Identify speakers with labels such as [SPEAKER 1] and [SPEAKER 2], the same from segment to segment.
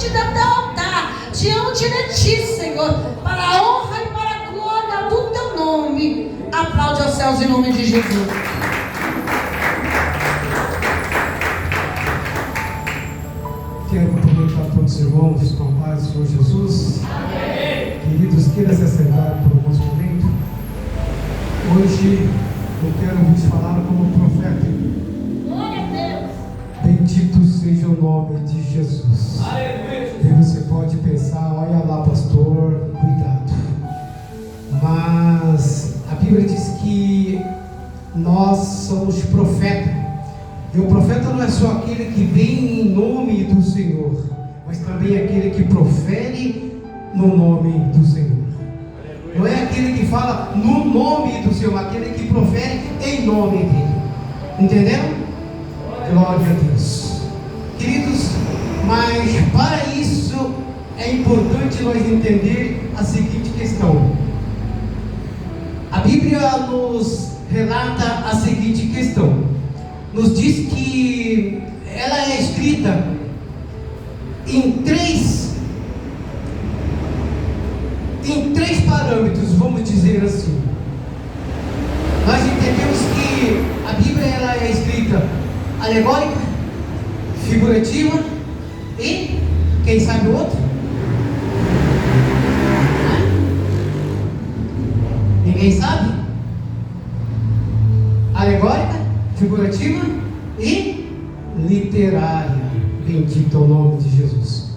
[SPEAKER 1] diante do teu altar, diante de ti, Senhor, para a honra e para a glória do teu nome. Aplaude aos céus em nome de Jesus.
[SPEAKER 2] Quero cumprimentar todos os irmãos com a paz do Senhor Jesus. Amém. Queridos, queira se assentar por alguns momentos. Hoje eu quero vos falar como profeta.
[SPEAKER 1] Glória a Deus.
[SPEAKER 2] Bendito seja o nome de Jesus.
[SPEAKER 3] Aleluia.
[SPEAKER 2] E você pode pensar, olha lá, pastor, cuidado. Mas a Bíblia diz que nós somos profetas. E o profeta não é só aquele que vem em nome do Senhor, mas também aquele que profere no nome do Senhor. Não é aquele que fala no nome do Senhor, aquele que profere em nome dele. Entenderam? Glória a Deus. Queridos, mas para isso é importante nós entender a seguinte questão. A Bíblia nos relata a seguinte questão. Nos diz que ela é escrita em três parâmetros, vamos dizer assim. Nós entendemos que a Bíblia ela é escrita alegórica, figurativa e, quem sabe o outro? Ninguém sabe? Alegórica, figurativa e literária. Bendito é o nome de Jesus.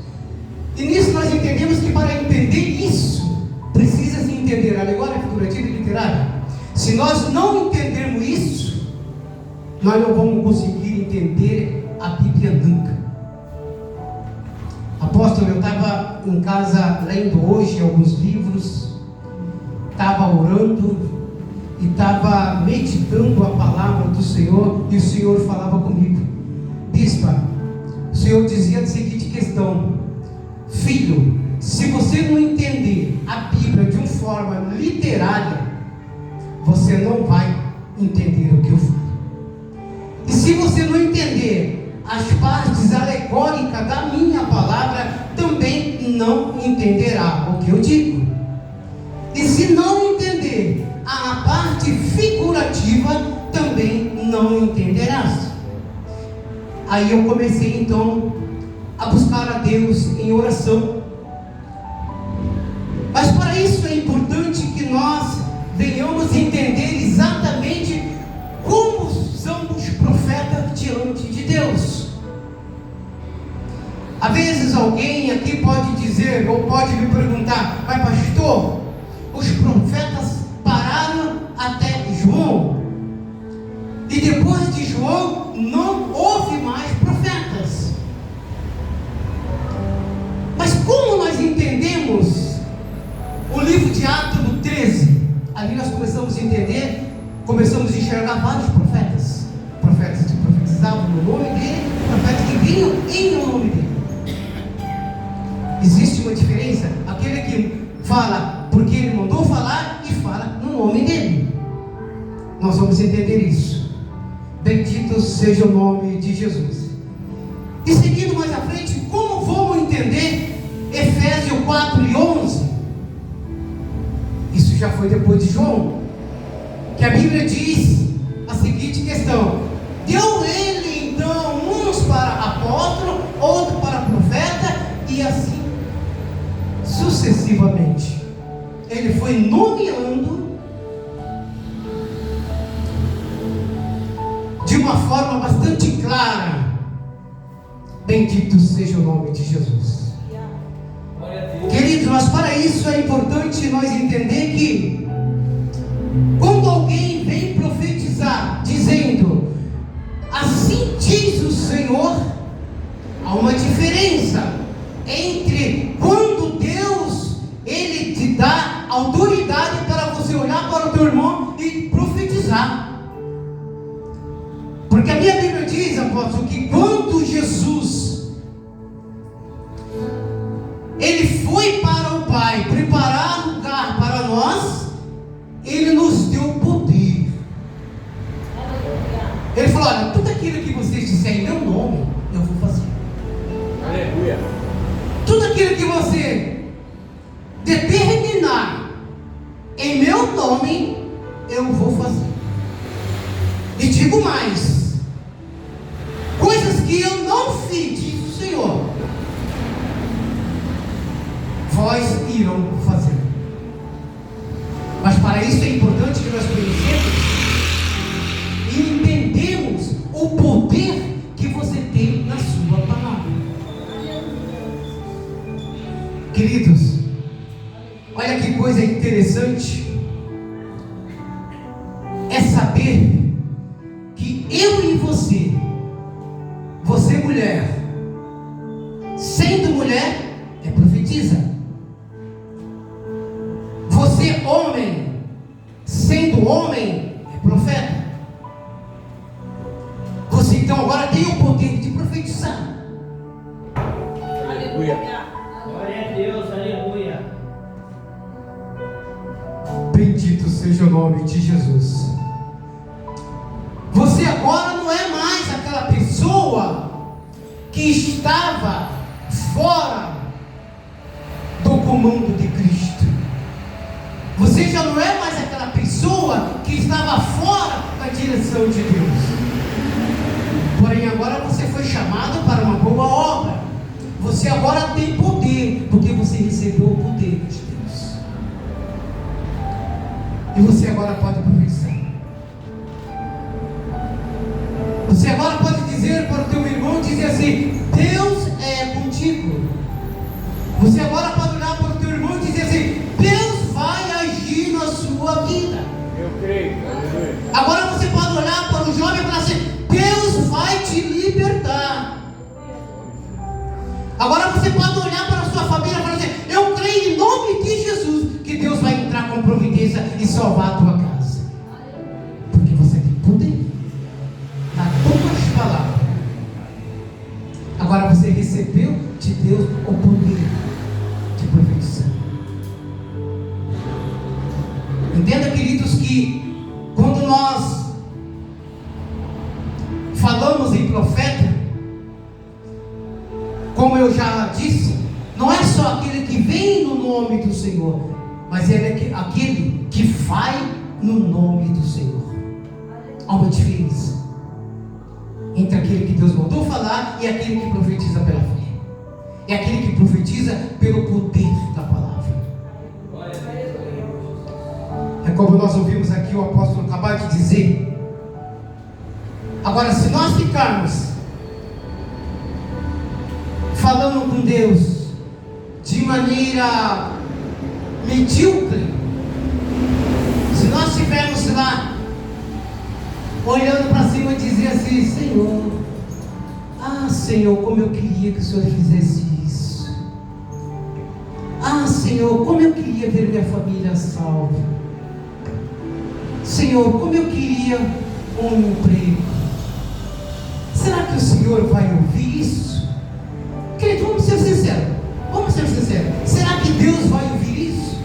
[SPEAKER 2] E nisso nós entendemos que para entender isso, precisa se entender alegórica, figurativa e literária. Se nós não entendermos isso, nós não vamos conseguir entender a Bíblia nunca. Apóstolo, eu estava em casa lendo hoje alguns livros, estava orando e estava meditando a palavra do Senhor, e o Senhor falava comigo. Bispa, o Senhor dizia a seguinte questão: filho, se você não entender a Bíblia de uma forma literária, você não vai entender o que eu falo. E se você não entender as partes alegóricas da minha palavra, também não entenderá o que eu digo. E se não entender a parte figurativa, também não entenderás. Aí eu comecei então a buscar a Deus em oração. Mas para isso é importante que nós venhamos entender exatamente como são os profetas diante de Deus. Às vezes alguém aqui pode dizer, ou pode me perguntar: mas pastor, os profetas pararam até João, e depois de João não houve mais profetas. Mas como nós entendemos o livro de Atos 13? Ali nós começamos a entender, começamos a enxergar vários profetas. Profetas que profetizavam no nome dele, profetas que vinham em nome dele. Existe uma diferença, aquele que fala porque ele mandou falar e fala no nome dele. Nós vamos entender isso. Bendito seja o nome de Jesus. E seguindo mais à frente, como vamos entender Efésios 4 e 11? Isso já foi depois de João, que a Bíblia diz a seguinte questão: deu ele então uns para apóstolo, outro para profeta, e assim sucessivamente. Ele foi nomeando de uma forma bastante clara. Bendito seja o nome de Jesus. Queridos, mas para isso é importante nós entender que quando alguém vem profetizar dizendo assim diz o Senhor, há uma diferença entre quando Deus ele te dá autoridade para você olhar para o teu irmão e profetizar. Porque a minha Bíblia diz, apóstolo, que quando Jesus ele foi para o Pai preparar lugar para nós, ele nos deu poder. Ele falou: olha, tudo aquilo que vocês disserem em meu nome, eu vou fazer.
[SPEAKER 3] Aleluia.
[SPEAKER 2] aquilo que você determinar em meu nome, eu vou fazer. E digo mais: coisas que eu não fiz, diz o Senhor, vós irão fazer. Mas para isso é importante que nós conhecemos e entendemos o poder que você tem na sua palavra. Queridos, olha que coisa interessante é saber que eu e você mulher, sendo mulher, é profetiza. Você homem, sendo homem, é profeta. Você então agora tem o poder de profetizar.
[SPEAKER 3] Aleluia. Glória a Deus, aleluia.
[SPEAKER 2] Bendito seja o nome de Jesus. Você agora não é mais aquela pessoa que estava fora do comando de Cristo. Você já não é mais aquela pessoa que estava fora da direção de Deus. Porém, agora você foi chamado para uma boa obra. Você agora tem poder, porque você recebeu o poder de Deus. E você agora pode profetizar. Você agora pode dizer para o teu irmão, dizer assim: Deus é contigo. Você agora pode olhar para o teu irmão e dizer assim: Deus vai agir na sua vida.
[SPEAKER 3] Eu creio.
[SPEAKER 2] Agora você pode olhar para o jovem e falar assim: Deus vai te libertar. Agora você pode olhar para a sua família e falar assim: eu creio em nome de Jesus que Deus vai entrar com providência e salvar a tua casa. Porque você tem poder nas tuas palavras. Agora você recebeu de Deus o poder de profetizar. Entenda, queridos, que quando nós falamos em profeta, como eu já disse, não é só aquele que vem no nome do Senhor, mas é aquele que vai no nome do Senhor. Há uma diferença entre aquele que Deus mandou falar e aquele que profetiza pela fé. É aquele que profetiza pelo poder da palavra. É como nós ouvimos aqui o apóstolo acabar de dizer. Agora, se nós ficarmos falando com Deus de maneira medíocre, se nós estivermos lá olhando para cima e dizer assim: Senhor, Senhor, como eu queria que o Senhor fizesse isso. Senhor, como eu queria ver minha família salva. Senhor, como eu queria um emprego. Será que o Senhor vai ouvir isso? Querido, vamos ser sinceros. Será que Deus vai ouvir isso?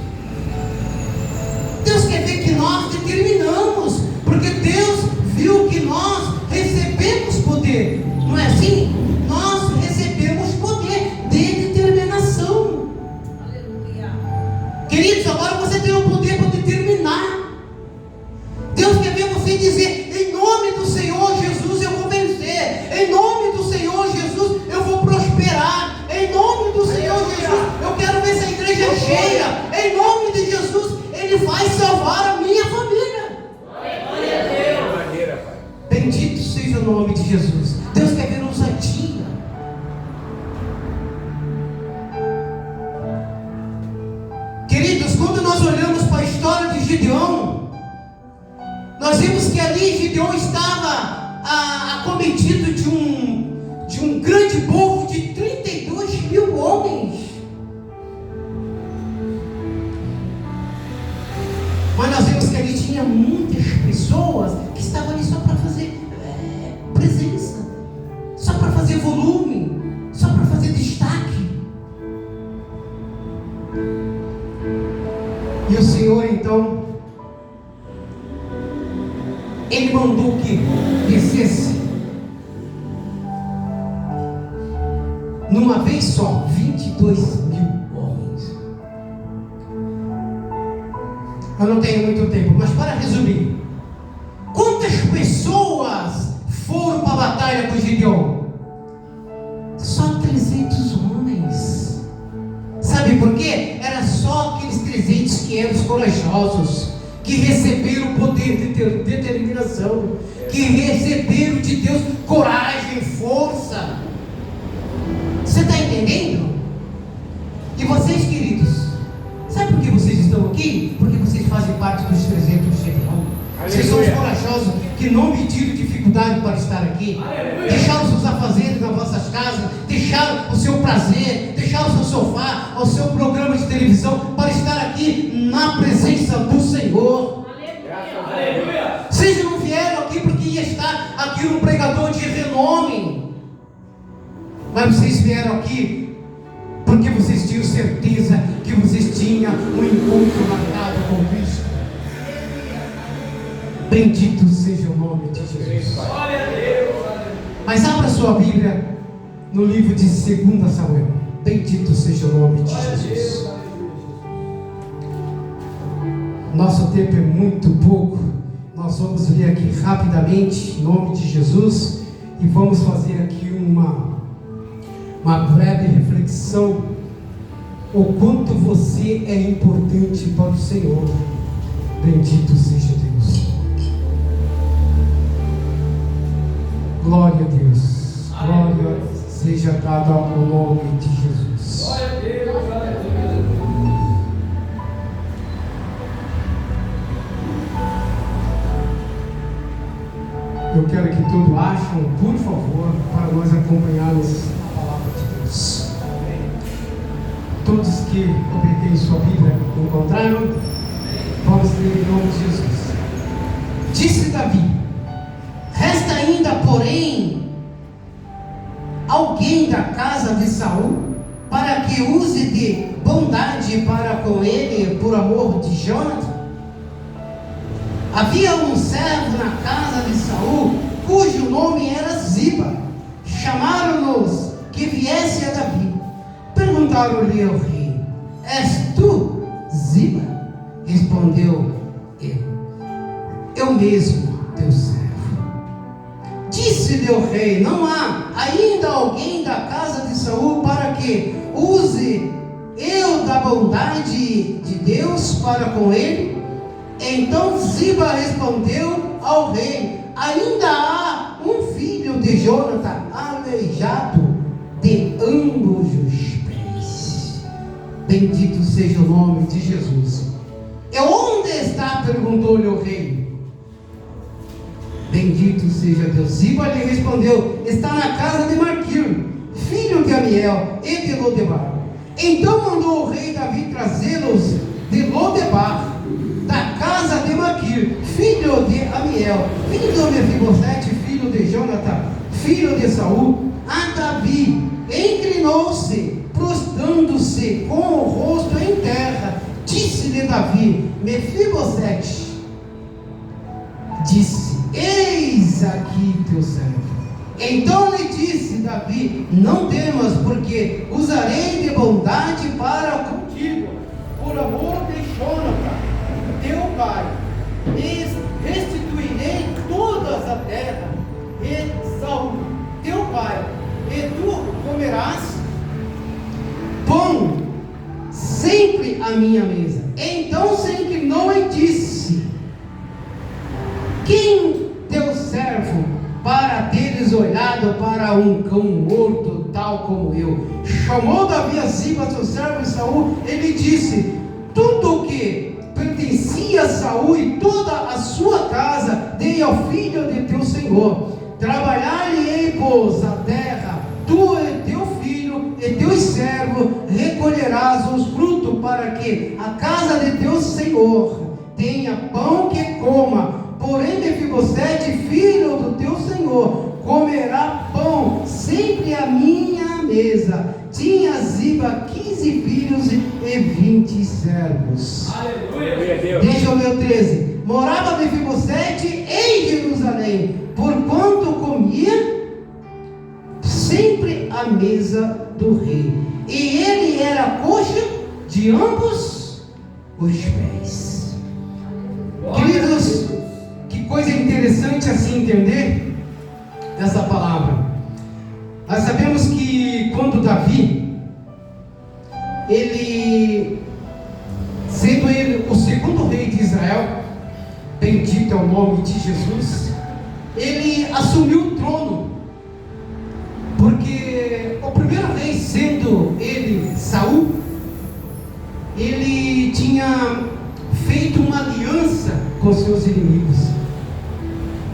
[SPEAKER 2] Deus quer ver que nós determinamos, porque Deus viu que nós recebemos poder. Não é assim? Nós recebemos poder de determinação. Aleluia. Queridos, agora você tem o poder para determinar. Deus quer ver você dizer: em nome do Senhor Jesus eu vou vencer. Em nome do Senhor Jesus eu vou prosperar. Em nome do Senhor Jesus eu quero ver essa igreja cheia. Em nome de Jesus Ele vai salvar a minha família.
[SPEAKER 3] Glória a Deus.
[SPEAKER 2] Bendito seja o nome de Jesus. Deus quer ver ousadia. Queridos, quando nós olhamos para a história de Gideão, nós vimos que ali Gideão estava acometido de um grande povo de 32.000 homens. Mas nós vimos que ali tinha muitas pessoas que estavam ali só para fazer presença, só para fazer volume, só para fazer destaque. E o Senhor então, Ele mandou que descesse numa uma vez só, 22 mil homens. Eu não tenho muito tempo, mas para resumir, quantas pessoas foram para a batalha com Gideão? Só 300 homens. Sabe por quê? Era só aqueles 300 que eram os corajosos, que receberam o poder de determinação, que receberam de Deus coragem, força. Você está entendendo? E vocês, queridos, sabe por que vocês estão aqui? Porque vocês fazem parte dos 300 Gedeão. Vocês são os corajosos que não mediram dificuldade para estar aqui. Aleluia. Deixaram os seus afazeres nas vossas casas, deixaram o seu prazer, deixaram o seu sofá, o seu programa de televisão para estar aqui na presença do Senhor. Aleluia. Vocês não vieram aqui porque ia estar aqui um pregador de renome, mas vocês vieram aqui porque vocês tinham certeza que vocês tinham um encontro marcado com Cristo. Bendito seja o nome de Jesus. Mas abra sua Bíblia no livro de 2 Samuel. Bendito seja o nome de Jesus. Nosso tempo é muito pouco. Nós vamos ler aqui rapidamente em nome de Jesus e vamos fazer aqui uma breve reflexão o quanto você é importante para o Senhor. Bendito seja Deus. Glória a Deus. Glória seja dada ao nome de Jesus.
[SPEAKER 3] Glória a Deus, glória a Deus.
[SPEAKER 2] Eu quero que todos acham, por favor, para nós acompanharmos a palavra de Deus. Todos que obtêm sua Bíblia encontraram? Vamos ler em nome de Jesus. Disse Davi: resta ainda, porém, alguém da casa de Saul, para que use de bondade para com ele, por amor de Jonatas? Havia um servo na casa de Saul, cujo nome era Ziba. Chamaram-nos que viesse a Davi. Perguntaram-lhe ao rei: és tu, Ziba? Respondeu ele: eu mesmo, teu servo. Disse-lhe o rei: não há ainda alguém da casa de Saul para que use eu da bondade de Deus para com ele? Então Ziba respondeu ao rei: ainda há um filho de Jonatas aleijado de ambos os pés. Bendito seja o nome de Jesus. E onde está? Perguntou-lhe o rei. Bendito seja Deus. Ziba lhe respondeu: está na casa de Maquir, filho de Amiel e de Lodebar. Então mandou o rei Davi trazê-los de Lodebar, da casa de Maquir, filho de Amiel, filho de Mefibosete, filho de Jonatas, filho de Saul, a Davi. Inclinou-se, prostrando-se com o rosto em terra. Disse-lhe Davi: Mefibosete. Disse: eis aqui teu servo. Então lhe disse Davi: não temas, porque usarei de bondade para contigo, por amor de Jonatas, teu pai, e restituirei todas a terra e Saul, teu pai, e tu comerás pão sempre à minha mesa. Então se inclinou e disse: quem teu servo para teres olhado para um cão morto tal como eu? Chamou Davi a Ziba, seu servo, e Saul, ele disse: tudo o que pertencia a Saul e toda a sua casa dei ao filho de teu senhor. Trabalhar-lhe-ei, pois, a terra, tu e teu filho e teus servos recolherás os frutos, para que a casa de teu senhor tenha pão que coma. Porém, Mefibosete, filho do teu senhor, comerá pão sempre à minha mesa. Tinha Ziba 15 filhos e 20 servos.
[SPEAKER 3] Aleluia.
[SPEAKER 2] Deixa eu ler o 13. Morava Mefibosete em Jerusalém, porquanto comia sempre à mesa do rei. E ele era coxo de ambos os pés. Queridos, que coisa interessante assim entender essa palavra. Nós sabemos que quando Davi, ele, sendo ele o segundo rei de Israel, bendito é o nome de Jesus, ele assumiu o trono, porque o primeiro rei, sendo ele Saul, ele tinha feito uma aliança com seus inimigos.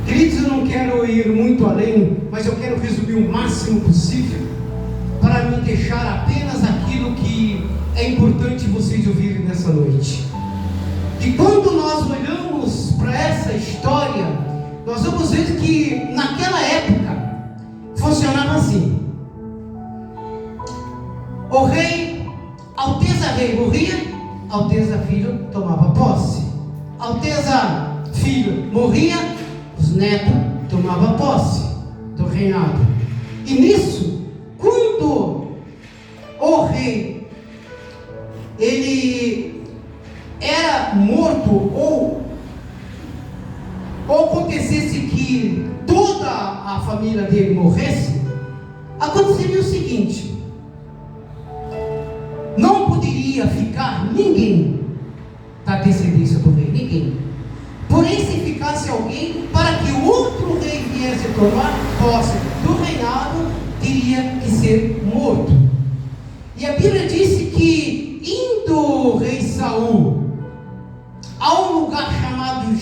[SPEAKER 2] Queridos, eu não quero ir muito além, mas eu quero resumir o máximo possível para me deixar apenas aquilo que é importante vocês ouvirem nessa noite. E quando nós olhamos para essa história, nós vamos ver que naquela época funcionava assim: o rei, Alteza Rei morria, Alteza Filho tomava posse. Alteza Filho morria, os netos tomavam posse do reinado. E nisso, quando o rei ele era morto, ou acontecesse que toda a família dele morresse, aconteceria o seguinte: não poderia ficar ninguém da descendência do rei, ninguém. Porém, se ficasse alguém, para que o outro rei viesse tomar posse do reinado, teria que ser morto. E a Bíblia disse que, indo o rei Saul a um lugar chamado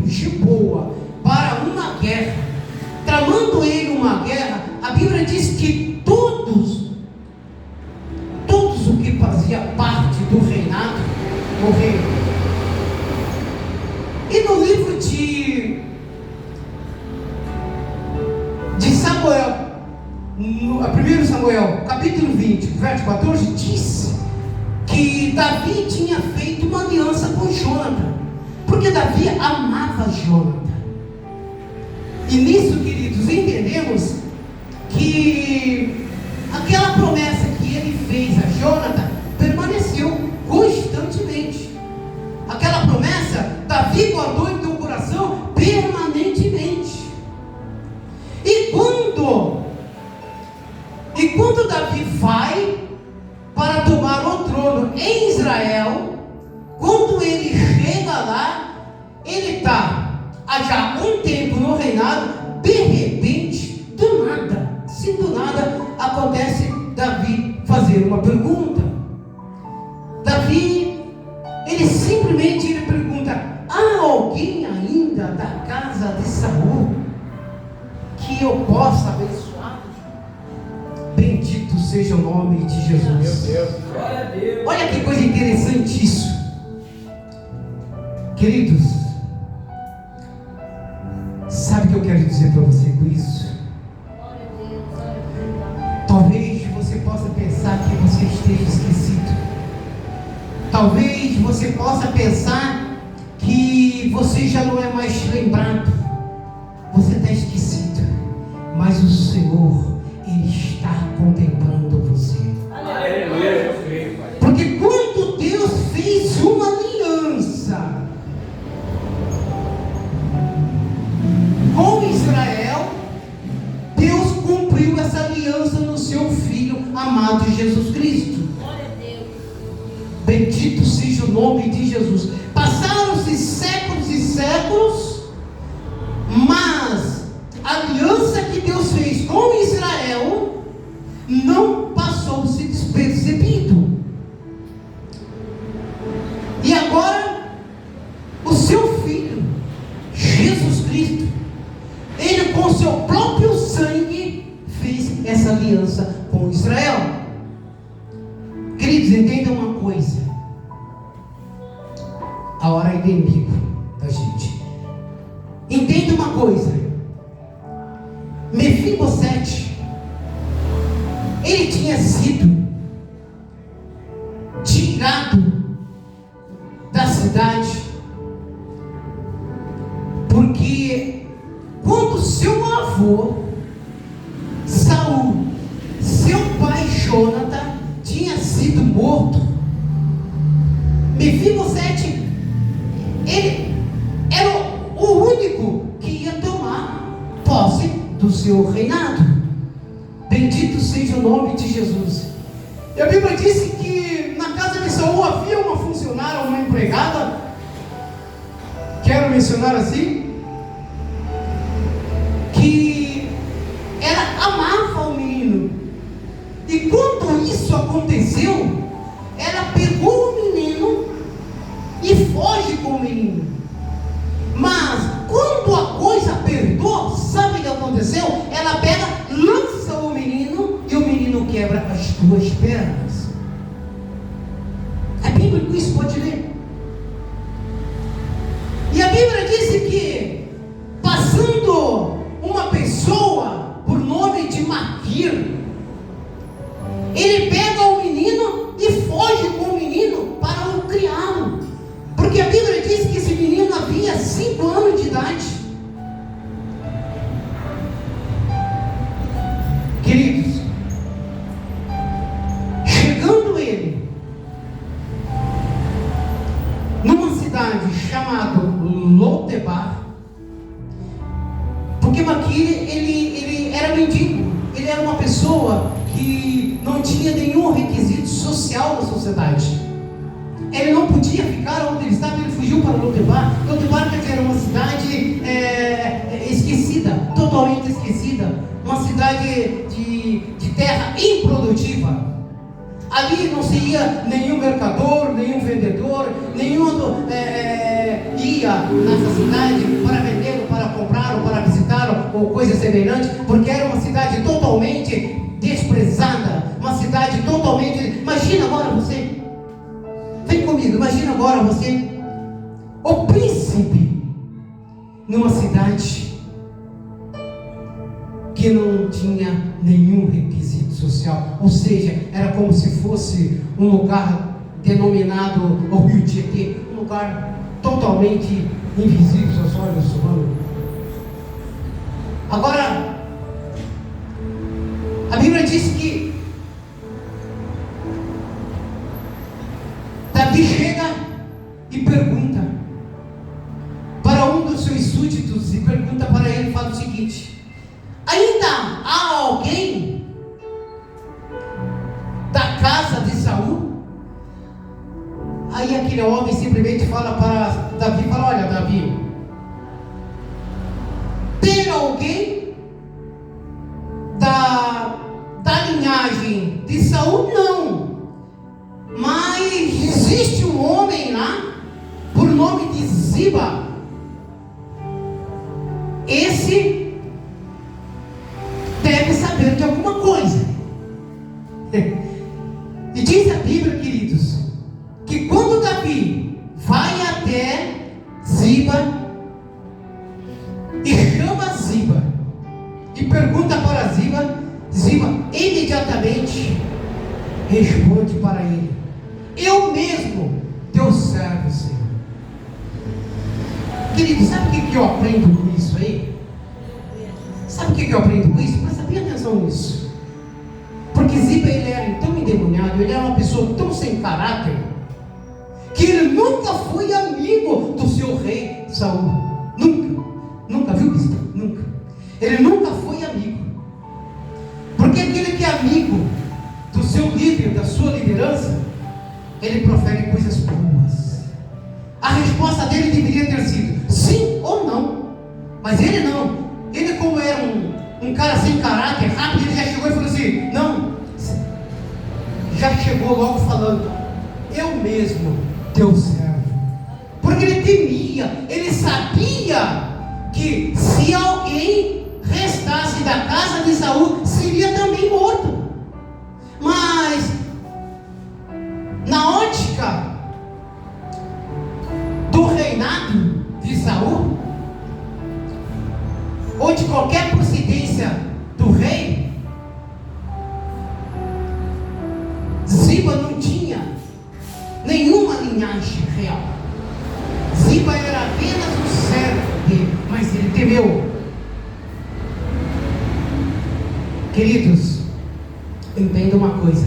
[SPEAKER 2] Giboa para uma guerra, tramando ele uma guerra, a Bíblia diz que todos o que fazia parte do reinado morreram. E no livro de Samuel, no 1 Samuel, capítulo 20, verso 14, diz que Davi tinha feito uma aliança com Jonathan, porque Davi amava Jonathan. E nisso, queridos, entendemos que aquela promessa que ele fez a Jonathan permaneceu constantemente. Aquela promessa, Davi guardou em teu coração permanentemente. E quando Davi vai para tomar o trono em Israel, quando ele chega lá, ele está há já um tempo no reinado. De repente, do nada, acontece Davi fazer uma pergunta. Davi, ele simplesmente pergunta: há alguém ainda da casa de Saul que eu possa abençoar? Bendito seja o nome de Jesus.
[SPEAKER 3] Meu Deus, glória a Deus.
[SPEAKER 2] Olha que coisa interessante isso. Queridos, sabe o que eu quero dizer para você com isso? Talvez você possa pensar que você esteja esquecido. Talvez você possa pensar que você já não é mais lembrado. Você está esquecido. Mas o Senhor, Ele está contemplando você.
[SPEAKER 3] Aleluia, eu creio, Pai.
[SPEAKER 2] Porque quando Deus fez uma aliança com Israel, Deus cumpriu essa aliança no seu Filho amado Jesus Cristo. Bendito seja o nome de Jesus. Passaram-se séculos e séculos, mas a aliança que Deus fez com Israel não passou-se despercebido. E agora, o seu Filho, Jesus Cristo, Ele com seu próprio sangue fez essa aliança com Israel. Queridos, entendam uma coisa: a hora é inimigo da gente. Entenda uma coisa: Mefibosete, ele tinha sido tirado da cidade, porque quando seu avô Saul, seu morto. Mefibosete, ele era o único que ia tomar posse do seu reinado. Bendito seja o nome de Jesus. E a Bíblia disse que na casa de Saul havia uma funcionária, uma empregada, quero mencionar assim, que ela amava o menino. E quando isso aconteceu, ela pegou o menino e foge com o menino. Mas quando a coisa apertou, sabe o que aconteceu? Ela pega, lança o menino e o menino quebra as duas pernas. É bíblico isso, pode ler. E a Bíblia disse que, passando uma pessoa por nome de Maquir, ele pega o menino e foge com o menino para o criá-lo. Porque a Bíblia diz que esse menino havia 5 anos de idade. Queridos, chegando ele numa cidade chamada Lodebar, porque Maquir, ele era mendigo, ele era uma pessoa que não tinha nenhum requisito social na sociedade. Ele não podia ficar onde ele estava, ele fugiu para Lodebar. Lodebar era uma cidade esquecida, totalmente esquecida, uma cidade de terra improdutiva. Ali não se ia nenhum mercador, nenhum vendedor, nenhum ia nessa cidade para vender, ou para comprar, ou para visitar, ou coisa semelhante, porque era uma cidade totalmente desprezada, uma cidade totalmente... Imagina agora você, vem comigo, imagina agora você, o príncipe, numa cidade que não tinha nenhum requisito social, ou seja, era como se fosse um lugar denominado o Rio Tietê, um lugar totalmente invisível aos olhos humanos. Agora, a Bíblia diz que Davi chega e pergunta para um dos seus súditos, e pergunta para ele, fala o seguinte: ainda há alguém da casa de Saul? Aí aquele homem simplesmente fala para Davi, fala: olha, Davi, tem alguém da linhagem de Saul? Não. Mas existe um homem lá, por nome de Ziba. Esse deve saber de alguma coisa. E diz a Bíblia, queridos, que quando Davi vai até Ziba e chama Ziba e pergunta para Ziba, Ziba imediatamente responde para ele: eu mesmo, teu servo, Senhor. Querido, sabe o que eu aprendo com isso aí? Sabe o que eu aprendo com isso? Presta bem atenção nisso. Porque Ziba, ele era tão endemoniado, ele era uma pessoa tão sem caráter, que ele nunca foi amigo do seu rei Saul. Nunca, viu, bispo? Nunca. Ele nunca foi amigo. Porque aquele que é amigo do seu líder, da sua liderança, ele profere coisas boas. A resposta dele deveria ter sido sim ou não. Mas ele não. Ele, como era um cara sem caráter, rápido, ele já chegou e falou assim: não. Já chegou logo falando: eu mesmo, teu servo. Porque ele temia, ele sabia que se alguém restasse da casa de Saul, seria também morto. Mas na ótica do reinado de Saul, ou de qualquer procedência do rei, Ziba não tinha nenhuma linhagem real. Ziba era apenas um servo dele, mas ele temeu. Queridos, entenda uma coisa: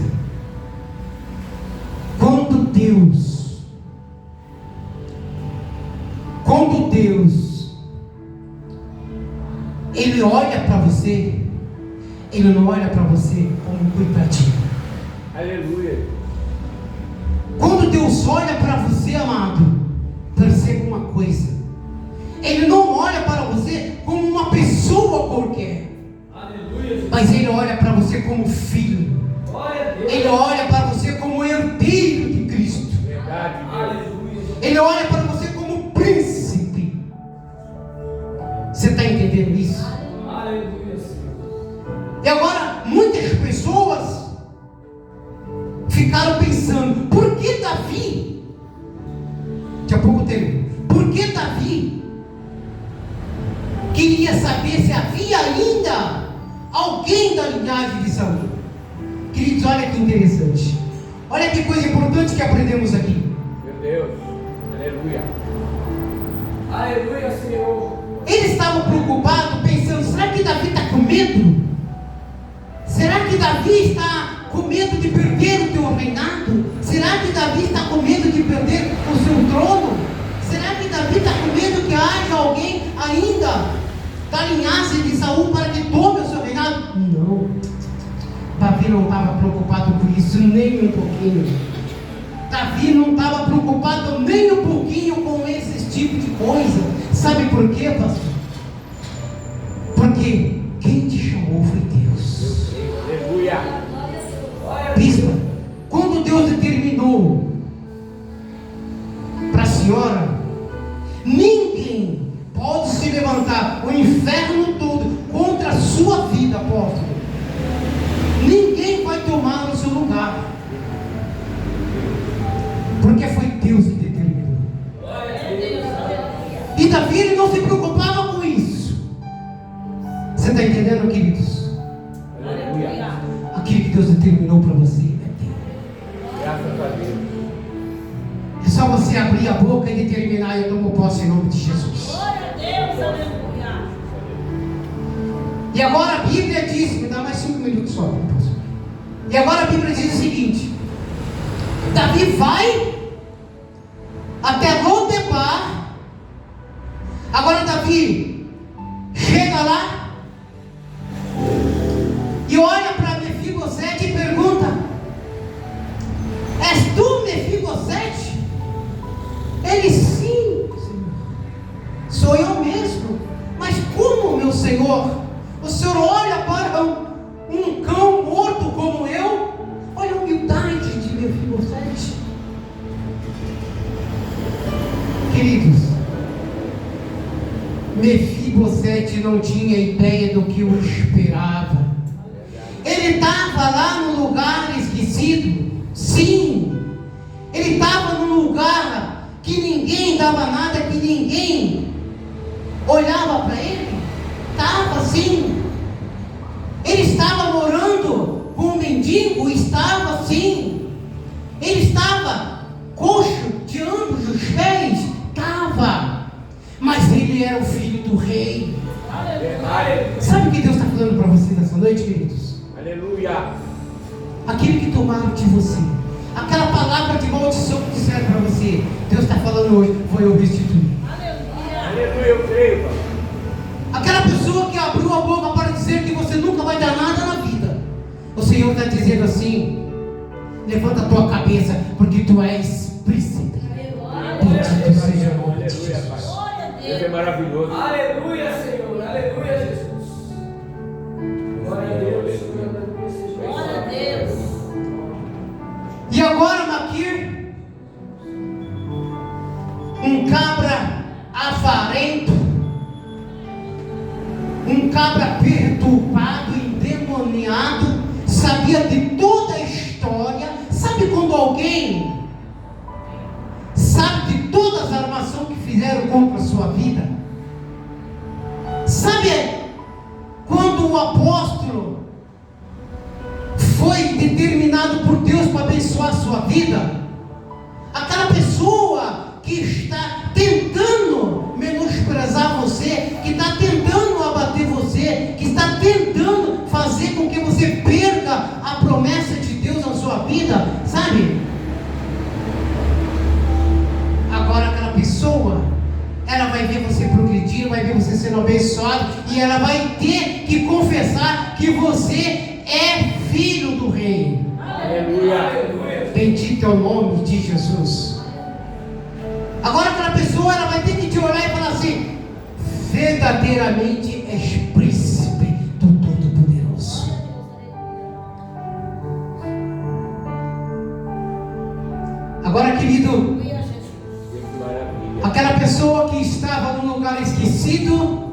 [SPEAKER 2] Deus, Ele olha para você, Ele não olha para você como coitadinho.
[SPEAKER 3] Aleluia.
[SPEAKER 2] Quando Deus olha para você, amado, perceba uma coisa: Ele não olha para você como uma pessoa qualquer.
[SPEAKER 3] Aleluia.
[SPEAKER 2] Mas Ele olha para você como filho.
[SPEAKER 3] Glória a Deus.
[SPEAKER 2] Ele olha para você como herdeiro de Cristo.
[SPEAKER 3] Verdade, aleluia.
[SPEAKER 2] Ele olha para você como príncipe. Você está entendendo isso?
[SPEAKER 3] Aleluia, Senhor.
[SPEAKER 2] E agora, muitas pessoas ficaram pensando: por que Davi? Daqui a pouco termino. Por que Davi queria saber se havia ainda alguém da linhagem de Saul? Queridos, olha que interessante. Olha que coisa importante que aprendemos aqui.
[SPEAKER 3] Meu Deus. Aleluia. Aleluia, Senhor.
[SPEAKER 2] Ele estava preocupado, pensando: será que Davi está com medo? Será que Davi está com medo de perder o teu reinado? Será que Davi está com medo de perder o seu trono? Será que Davi está com medo que haja alguém ainda da linhagem de Saul para que tome o seu reinado? Não. Davi não estava preocupado com isso nem um pouquinho. Davi não estava preocupado nem um pouquinho com esse tipo de coisa. Sabe por quê, pastor? Porque quem te chamou foi Deus.
[SPEAKER 3] Aleluia.
[SPEAKER 2] Bispa, quando Deus determinou para a senhora, ninguém pode se levantar, o inferno todo, contra a sua vida, apóstolo. Ninguém vai tomar o seu lugar, porque foi Deus que determinou. E Davi, ele não se preocupava com isso. Você está entendendo, queridos?
[SPEAKER 3] Aleluia.
[SPEAKER 2] Aquilo que Deus determinou para você é teu.
[SPEAKER 3] Graças a Deus.
[SPEAKER 2] É só você abrir a boca e determinar: eu tomo posse em nome de Jesus.
[SPEAKER 1] Glória a Deus, aleluia.
[SPEAKER 2] E agora a Bíblia diz, me dá mais 5 minutos só. E agora a Bíblia diz o seguinte: Davi vai até Lodebar. Agora Davi chega lá e olha para Mefibosete e pergunta: és tu, Mefibosete? Ele: sim, Senhor, sou eu mesmo. Mas como, meu Senhor? O Senhor olha para um cão morto como eu? Olha a humildade de Mefibosete. Queridos, Mefibosete não tinha ideia do que o esperava. Ele estava lá no lugar esquecido. Sim, ele estava num lugar que ninguém dava nada, que ninguém olhava para ele. Estava assim. Ele estava morando com um mendigo, estava assim. Ele estava coxo de ambos os pés, estava. Mas ele era o filho do rei.
[SPEAKER 3] Aleluia.
[SPEAKER 2] Sabe o que Deus está falando para você nessa noite, queridos?
[SPEAKER 3] Aleluia.
[SPEAKER 2] Aquilo que tomaram de você, aquela palavra de maldição que disseram para você, Deus está falando hoje: vou eu restituir.
[SPEAKER 3] Aleluia, eu creio, Pai.
[SPEAKER 2] Aquela pessoa que abriu a boca para dizer que você nunca vai dar nada na vida, o Senhor está dizendo assim: levanta a tua cabeça, porque tu és príncipe. Bendito seja o nome de
[SPEAKER 3] Aleluia, Pai.
[SPEAKER 2] Jesus.
[SPEAKER 3] Deus é maravilhoso. Aleluia, Senhor. Aleluia, Jesus. Glória a Deus.
[SPEAKER 1] Glória a Deus.
[SPEAKER 2] E agora, Maquir, um cabra avarento, um cabra perturbado, endemoniado, sabia de toda a história. Sabe quando alguém sabe de todas as armações que fizeram contra a sua vida? Sabe quando o apóstolo foi determinado por Deus para abençoar a sua vida? Aquela pessoa que está tentando menosprezar você, que está tentando abater você, que está tentando fazer com que você perca a promessa de Deus na sua vida, sabe? pedindo, vai ver você sendo abençoado, e ela vai ter que confessar que você é filho do Rei.
[SPEAKER 3] Aleluia.
[SPEAKER 2] Bendito é o nome de Jesus. Agora aquela pessoa, ela vai ter que te olhar e falar assim: verdadeiramente és príncipe do Todo-Poderoso. Agora, querido, aquela pessoa que estava num lugar esquecido,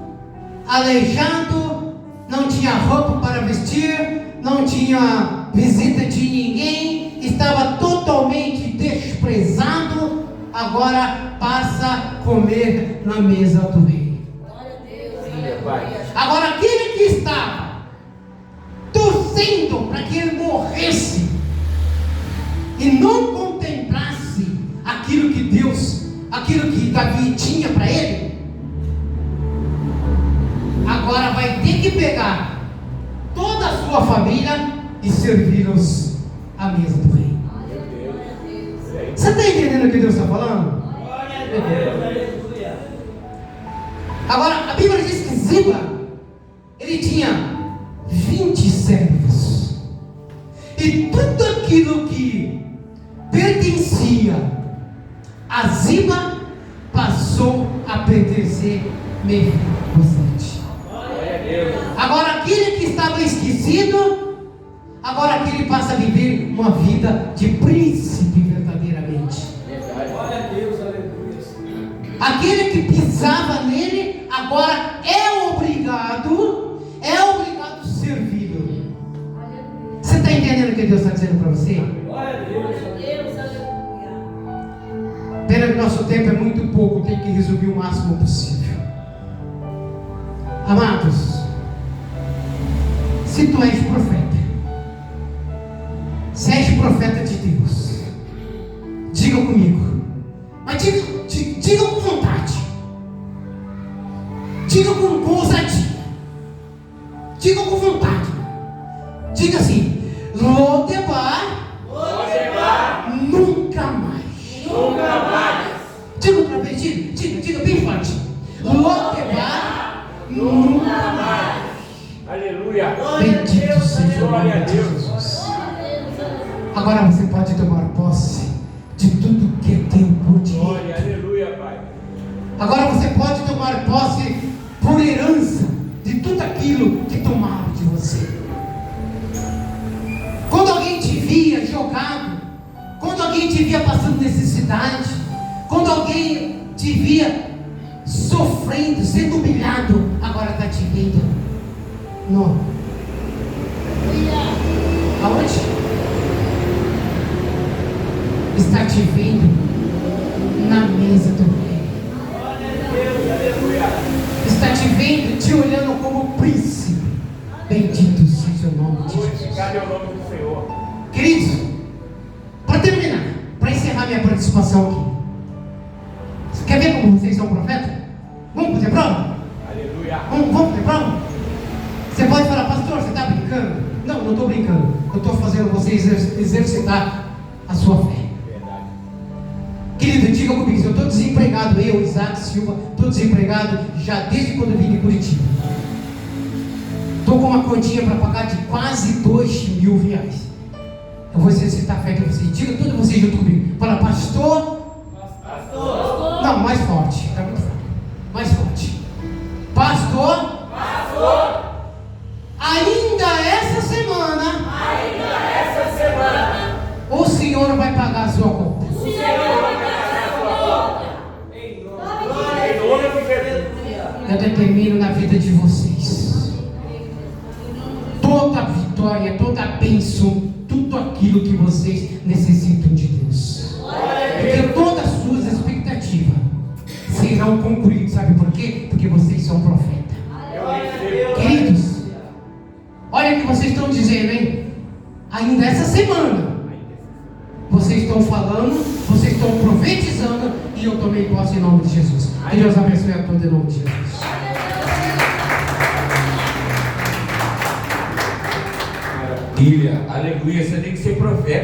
[SPEAKER 2] aleijado, não tinha roupa para vestir, não tinha visita de ninguém, estava totalmente desprezado, agora passa a comer na mesa do rei. Agora aquele que estava torcendo para que ele morresse e não contemplasse aquilo que Deus, aquilo que Davi tinha para ele, agora vai ter que pegar toda a sua família e servi-los à mesa do rei. Você está entendendo o que Deus está falando? Agora a Bíblia diz que Ziba, ele tinha 20 servos, e tudo aquilo que pertencia a Ziba passou a pertencer a Mefibosete. Agora aquele que estava esquecido, agora aquele passa a viver uma vida de príncipe verdadeiramente. Aquele que pisava nele, agora é obrigado a servi-lo. Você está entendendo o que Deus está dizendo para você? Pena que nosso tempo é muito pouco, tem que resumir o máximo possível. Amados, se tu és profeta, se és profeta de Deus, diga comigo, mas diga com vontade, diga com ousadia, diga com vontade, diga assim: Lodebar, nunca mais. Diga outra vez, diga bem forte: Lodebar, nunca mais.
[SPEAKER 3] Aleluia.
[SPEAKER 2] Bendito seja o nome de Jesus. Agora você pode tomar posse de tudo que é teu por direito.
[SPEAKER 3] Aleluia, Pai.
[SPEAKER 2] Agora você pode tomar posse por herança de tudo aquilo que tomaram de você. Quando alguém te via jogado, quando alguém te via passando necessidade, quando alguém te via sofrendo, sendo humilhado, agora está te vendo. Não. Aonde? Está te vendo na mesa do rei. Está te vendo, te olhando como príncipe. Bendito seja o nome de Jesus.
[SPEAKER 3] Glorificado é o nome do Senhor.
[SPEAKER 2] Queridos, para terminar, para encerrar minha participação aqui, você quer ver como vocês são profetas? Vamos fazer prova?
[SPEAKER 3] Aleluia.
[SPEAKER 2] Vamos fazer prova? Você pode falar: pastor, você está brincando? Não, não estou brincando. Eu estou fazendo você exercitar a sua fé.
[SPEAKER 3] Verdade.
[SPEAKER 2] Querido, diga comigo: eu estou desempregado, eu, Isaac Silva, estou desempregado já desde quando eu vim de Curitiba. Estou com uma continha para pagar de quase R$2.000. Eu vou exercitar a fé de vocês. Diga todos vocês junto comigo. Fala: pastor. Não, mais forte. Está muito forte. Mais forte. Pastor. Ainda essa semana, o Senhor vai pagar a sua conta.
[SPEAKER 3] Em nome de Jesus.
[SPEAKER 2] Eu determino na vida de vocês toda a vitória, toda a bênção, tudo aquilo que vocês necessitam de Deus. Porque todas as suas expectativas serão concluídas. Sabe por quê? Porque vocês são profetas. Queridos, olha o que vocês estão dizendo, hein? Ainda essa semana vocês estão falando, vocês estão profetizando, e eu tomei posse em nome de Jesus. Que Deus abençoe a todos em nome de Jesus.
[SPEAKER 3] Maravilha, aleluia. Você tem que ser profeta.